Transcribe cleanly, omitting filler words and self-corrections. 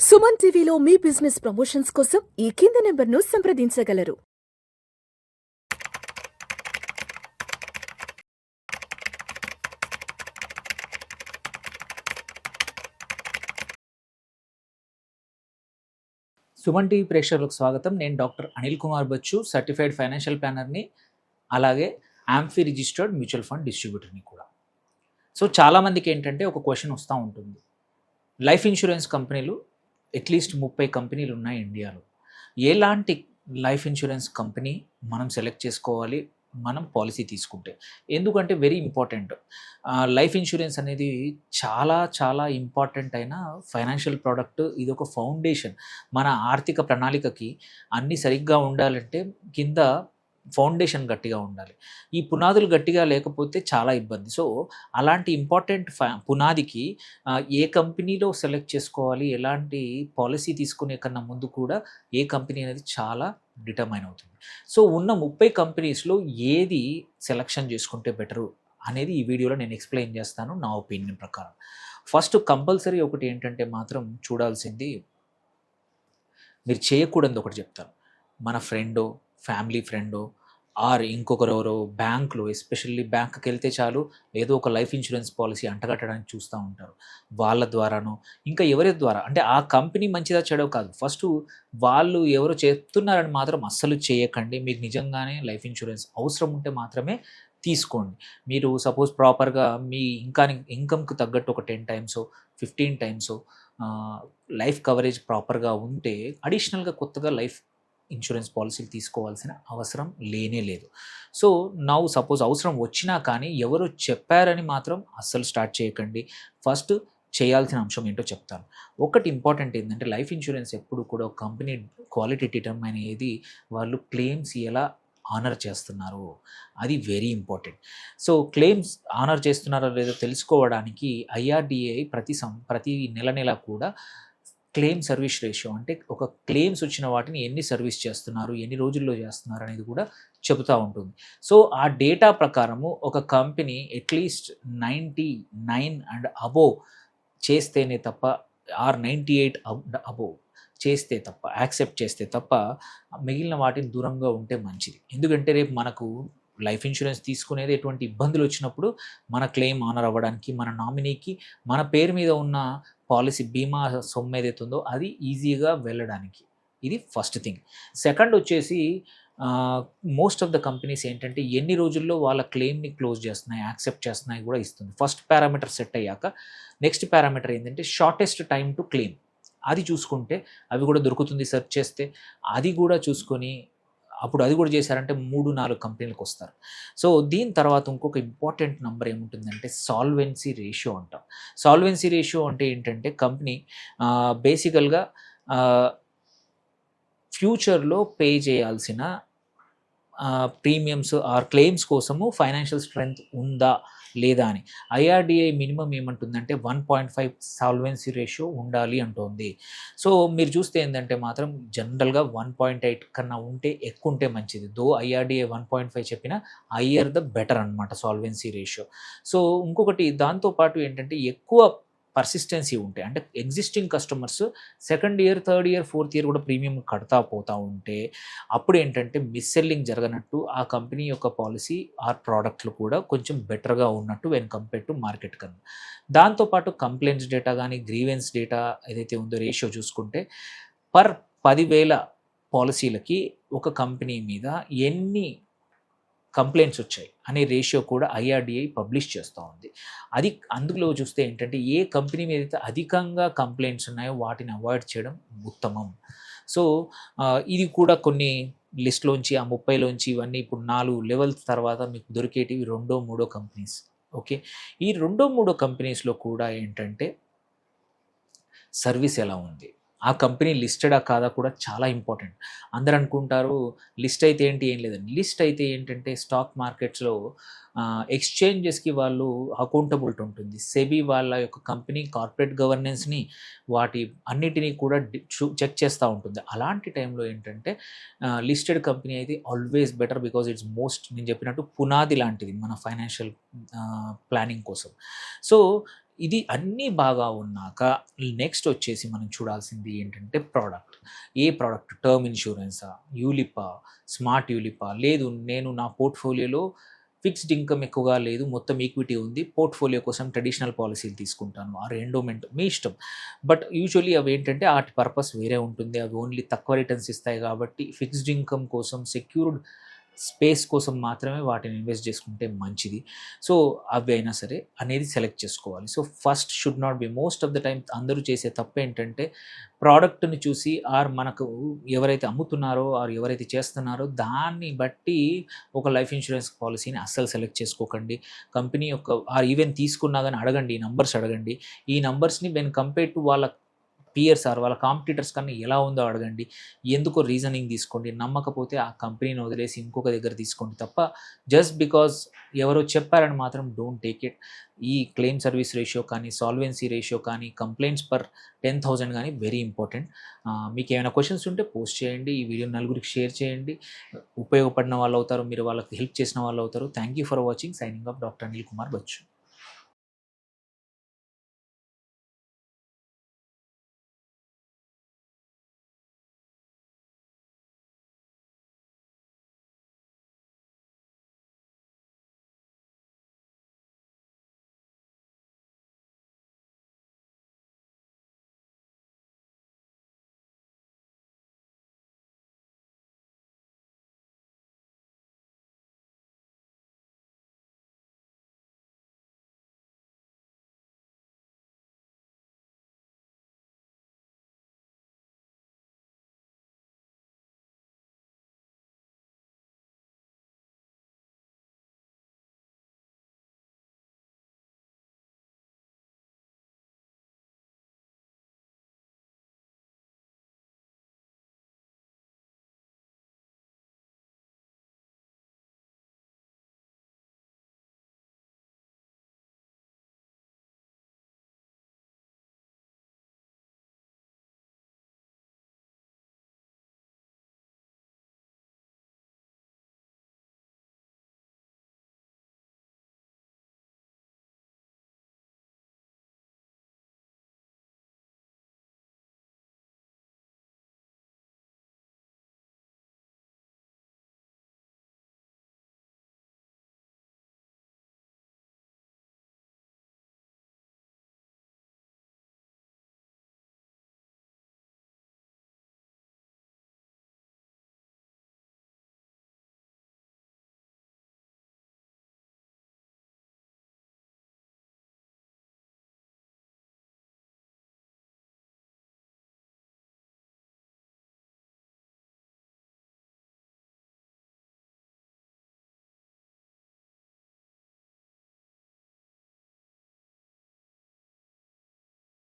సుమన్ టీవీలో మీ business promotions కోసం ఈ కింది నెంబర్ను సంప్రదించగలరు. సుమన్ టీవీ ప్రేక్షకులకు స్వాగతం. నేను doctor Anil Kumar Bachchu, certified financial ప్లానర్ని, అలాగే ఆంఫీ రిజిస్టర్డ్ మ్యూచువల్ ఫండ్ డిస్ట్రిబ్యూటర్ని కూడా. సో చాలామందికి ఏంటంటే ఒక క్వశ్చన్ వస్తూ ఉంటుంది, లైఫ్ ఇన్సూరెన్స్ కంపెనీలు అట్లీస్ట్ 30 కంపెనీలు ఉన్నాయి ఇండియాలో. ఎలాంటి లైఫ్ ఇన్సూరెన్స్ కంపెనీ మనం సెలెక్ట్ చేసుకోవాలి మనం పాలసీ తీసుకుంటే? ఎందుకంటే వెరీ ఇంపార్టెంట్. లైఫ్ ఇన్సూరెన్స్ అనేది చాలా చాలా ఇంపార్టెంట్ అయిన ఫైనాన్షియల్ ప్రోడక్ట్. ఇది ఒక ఫౌండేషన్. మన ఆర్థిక ప్రణాళికకి అన్నీ సరిగ్గా ఉండాలంటే కింద ఫౌండేషన్ గట్టిగా ఉండాలి. ఈ పునాదులు గట్టిగా లేకపోతే చాలా ఇబ్బంది. సో అలాంటి ఇంపార్టెంట్ పునాదికి ఏ కంపెనీలో సెలెక్ట్ చేసుకోవాలి, ఎలాంటి పాలసీ తీసుకునే కన్నా ముందు కూడా ఏ కంపెనీ అనేది చాలా డిటర్మైన్ అవుతుంది. సో ఉన్న 30 కంపెనీస్లో ఏది సెలెక్షన్ చేసుకుంటే బెటరు అనేది ఈ వీడియోలో నేను ఎక్స్ప్లెయిన్ చేస్తాను నా ఒపీనియన్ ప్రకారం. ఫస్ట్ కంపల్సరీ ఒకటి ఏంటంటే మాత్రం చూడాల్సింది, మీరు చేయకూడదు ఒకటి చెప్తాను. మన ఫ్రెండో, ఫ్యామిలీ ఫ్రెండో ఆర్ ఇంకొకరెవరో బ్యాంకులో, ఎస్పెషల్లీ బ్యాంకుకి వెళ్తే చాలు ఏదో ఒక లైఫ్ ఇన్సూరెన్స్ పాలసీ అంటగట్టడానికి చూస్తూ ఉంటారు. వాళ్ళ ద్వారానో ఇంకా ఎవరి ద్వారా, అంటే ఆ కంపెనీ మంచిదా చెడో కాదు, ఫస్ట్ వాళ్ళు ఎవరో చెప్తున్నారని మాత్రం అస్సలు చేయకండి. మీకు నిజంగానే లైఫ్ ఇన్సూరెన్స్ అవసరం ఉంటే మాత్రమే తీసుకోండి. మీరు సపోజ్ ప్రాపర్గా మీ ఇన్కమ్కి తగ్గట్టు ఒక 10 టైమ్సో 15 టైమ్సో లైఫ్ కవరేజ్ ప్రాపర్గా ఉంటే అడిషనల్గా కొత్తగా లైఫ్ ఇన్సూరెన్స్ పాలసీలు తీసుకోవాల్సిన అవసరం లేనే లేదు. సో సపోజ్ అవసరం వచ్చినా కానీ ఎవరో చెప్పారని మాత్రం అస్సలు స్టార్ట్ చేయకండి. ఫస్ట్ చేయాల్సిన అంశం ఏంటో చెప్తాను. ఒకటి ఇంపార్టెంట్ ఏంటంటే, లైఫ్ ఇన్సూరెన్స్ ఎప్పుడు కూడా ఒక కంపెనీ క్వాలిటీ డిటర్మైన్ అయ్యేది వాళ్ళు క్లెయిమ్స్ ఎలా ఆనర్ చేస్తున్నారు, అది very important. So claims honour చేస్తున్నారో లేదో తెలుసుకోవడానికి ఐఆర్డిఏ ప్రతి నెల కూడా క్లెయిమ్ సర్వీస్ రేషియో, అంటే ఒక క్లెయిమ్స్ వచ్చిన వాటిని ఎన్ని సర్వీస్ చేస్తున్నారు, ఎన్ని రోజుల్లో చేస్తున్నారు అనేది కూడా చెబుతూ ఉంటుంది. సో ఆ డేటా ప్రకారము ఒక కంపెనీ అట్లీస్ట్ 99 అండ్ అబోవ్ చేస్తేనే తప్ప, ఆర్ 98 అబోవ్ చేస్తే తప్ప, యాక్సెప్ట్ చేస్తే తప్ప మిగిలిన వాటిని దూరంగా ఉంటే మంచిది. ఎందుకంటే రేపు మనకు లైఫ్ ఇన్సూరెన్స్ తీసుకునేది ఎటువంటి ఇబ్బందులు వచ్చినప్పుడు మన క్లెయిమ్ ఆనర్ అవ్వడానికి, మన నామినీకి మన పేరు మీద ఉన్న పాలసీ బీమా సొమ్ము ఏదైతుందో అది ఈజీగా వెళ్ళడానికి. ఇది ఫస్ట్ థింగ్. సెకండ్ వచ్చేసి, మోస్ట్ ఆఫ్ ద కంపెనీస్ ఏంటంటే ఎన్ని రోజుల్లో వాళ్ళ క్లెయిమ్ని క్లోజ్ చేస్తున్నాయి, యాక్సెప్ట్ చేస్తున్నాయి కూడా ఇస్తుంది. ఫస్ట్ పారామీటర్ సెట్ అయ్యాక నెక్స్ట్ పారామీటర్ ఏంటంటే షార్టెస్ట్ టైం టు క్లెయిమ్. అది చూసుకుంటే అవి కూడా దొరుకుతుంది సెర్చ్ చేస్తే. అది కూడా చూసుకొని అప్పుడు అది కూడా చేశారంటే 3-4 కంపెనీలకు వస్తారు. సో దీని తర్వాత ఇంకొక ఇంపార్టెంట్ నెంబర్ ఏముంటుందంటే సాల్వెన్సీ రేషియో అంటాం. సాల్వెన్సీ రేషియో అంటే ఏంటంటే కంపెనీ బేసికల్గా ఫ్యూచర్లో పే చేయాల్సిన ప్రీమియమ్స్ ఆర్ క్లెయిమ్స్ కోసము ఫైనాన్షియల్ స్ట్రెంగ్త్ ఉందా లేదా అని. ఐఆర్డిఐ మినిమం ఏమంటుందంటే 1.5 సాల్వెన్సీ రేషియో ఉండాలి అంటుంది. సో మీరు చూస్తే ఏంటంటే మాత్రం జనరల్గా 1.8 కన్నా ఎక్కువ ఉంటే మంచిది. దో ఐఆర్డిఐ 1.5 చెప్పినా హయ్యర్ ద బెటర్ అనమాట సాల్వెన్సీ రేషియో. సో ఇంకొకటి దాంతోపాటు ఏంటంటే ఎక్కువ పర్సిస్టెన్సీ ఉంటే, అంటే existing customers second year, third year, fourth year కూడా ప్రీమియం కడతా పోతూ ఉంటే అప్పుడు ఏంటంటే మిస్సెల్లింగ్ జరగనట్టు ఆ కంపెనీ యొక్క పాలసీ ఆర్ ప్రోడక్ట్లు కూడా కొంచెం బెటర్గా ఉన్నట్టు వెన్ కంపేర్ టు మార్కెట్ కన్నా. దాంతోపాటు కంప్లైంట్స్ డేటా కానీ గ్రీవెన్స్ డేటా ఏదైతే ఉందో రేషియో చూసుకుంటే పర్ 10,000 పాలసీలకి ఒక కంపెనీ మీద ఎన్ని కంప్లైంట్స్ వచ్చాయి అనే రేషియో కూడా ఐఆర్డిఐ పబ్లిష్ చేస్తూ ఉంది. అది అందులో చూస్తే ఏంటంటే ఏ కంపెనీ మీద అయితే అధికంగా కంప్లైంట్స్ ఉన్నాయో వాటిని అవాయిడ్ చేయడం ఉత్తమం. సో ఇది కూడా కొన్ని లిస్ట్లోంచి, ఆ 30లోంచి ఇవన్నీ ఇప్పుడు 4 లెవెల్స్ తర్వాత మీకు దొరికేటివి 2-3 కంపెనీస్. ఓకే, ఈ 2-3 కంపెనీస్లో కూడా ఏంటంటే సర్వీస్ ఎలా ఉంది, ఆ కంపెనీ లిస్టెడా కాదా కూడా చాలా ఇంపార్టెంట్. అందరు అనుకుంటారు లిస్ట్ అయితే ఏంటి, ఏం లేదండి. లిస్ట్ అయితే ఏంటంటే స్టాక్ మార్కెట్స్లో ఎక్స్చేంజెస్కి వాళ్ళు అకౌంటబిలిటీ ఉంటుంది. సెబీ వాళ్ళ యొక్క కంపెనీ కార్పొరేట్ గవర్నెన్స్ని వాటి అన్నిటినీ కూడా చెక్ చేస్తూ ఉంటుంది. అలాంటి టైంలో ఏంటంటే లిస్టెడ్ కంపెనీ అయితే always better, because it's most, నేను చెప్పినట్టు పునాది లాంటిది మన ఫైనాన్షియల్ ప్లానింగ్ కోసం. సో ఇది అన్నీ బాగా ఉన్నాక నెక్స్ట్ వచ్చేసి మనం చూడాల్సింది ఏంటంటే ప్రోడక్ట్. ఏ ప్రోడక్ట్? టర్మ్ ఇన్సూరెన్సా? యూలిపా? స్మార్ట్ యూలిపా? లేదు నేను నా పోర్ట్‌ఫోలియోలో ఫిక్స్డ్ ఇన్‌కమ్ ఎక్కువగా లేదు. మొత్తం ఈక్విటీ ఉంది. పోర్ట్‌ఫోలియో కోసం ట్రెడిషనల్ పాలిసీలు తీసుకుంటాను. ఆర్ ఎండోమెంట్ మీ ఇష్టం. బట్ యూజువల్లీ అవేంటంటే ఆటి పర్పస్ వేరే ఉంటుంది. అవి ఓన్లీ తక్కువ రిటర్న్స్ ఇస్తాయి కాబట్టి ఫిక్స్డ్ ఇన్‌కమ్ కోసం సెక్యూర్డ్ స్పేస్ కోసం మాత్రమే వాటిని ఇన్వెస్ట్ చేసుకుంటే మంచిది. సో, అవి అయినా సరే అనేది సెలెక్ట్ చేసుకోవాలి. So, first should not be most of the time అందరూ చేసే తప్పేంటంటే ప్రోడక్ట్‌ని చూసి ఆర్ మనకు ఎవరైతే అమ్ముతున్నారో ఆర్ ఎవరైతే చేస్తున్నారో దాన్ని బట్టి ఒక లైఫ్ ఇన్స్యూరెన్స్ పాలిసీని అస్సలు సెలెక్ట్ చేసుకోకండి. కంపెనీ యొక్క ఆర్ ఈవెన్ తీసుకున్నా గాని అడగండి. ఈ నంబర్స్ అడగండి. ఈ నంబర్స్‌ని వెన్ కంపేర్ టు వాళ్ళ పియర్స్ ఆర్ వాళ్ళ కాంపిటీటర్స్ కన్నా ఎలా ఉందో అడగండి. ఎందుకో రీజనింగ్ తీసుకోండి. నమ్మకపోతే ఆ కంపెనీని వదిలేసి ఇంకొక దగ్గర తీసుకోండి తప్ప జస్ట్ బికాజ్ ఎవరో చెప్పారని మాత్రం డోంట్ టేక్ ఇట్. ఈ క్లెయిమ్ సర్వీస్ రేషియో కానీ, సాల్వెన్సీ రేషియో కానీ, కంప్లెయింట్స్ పర్ 10,000 కానీ వెరీ ఇంపార్టెంట్. మీకేమైనా క్వెషన్స్ ఉంటే పోస్ట్ చేయండి. ఈ వీడియోని నలుగురికి షేర్ చేయండి. ఉపయోగపడిన వాళ్ళవుతారు. మీరు వాళ్ళకి హెల్ప్ చేసిన వాళ్ళవుతారు. Thank you for watching. Signing off doctor Anil Kumar Bachu.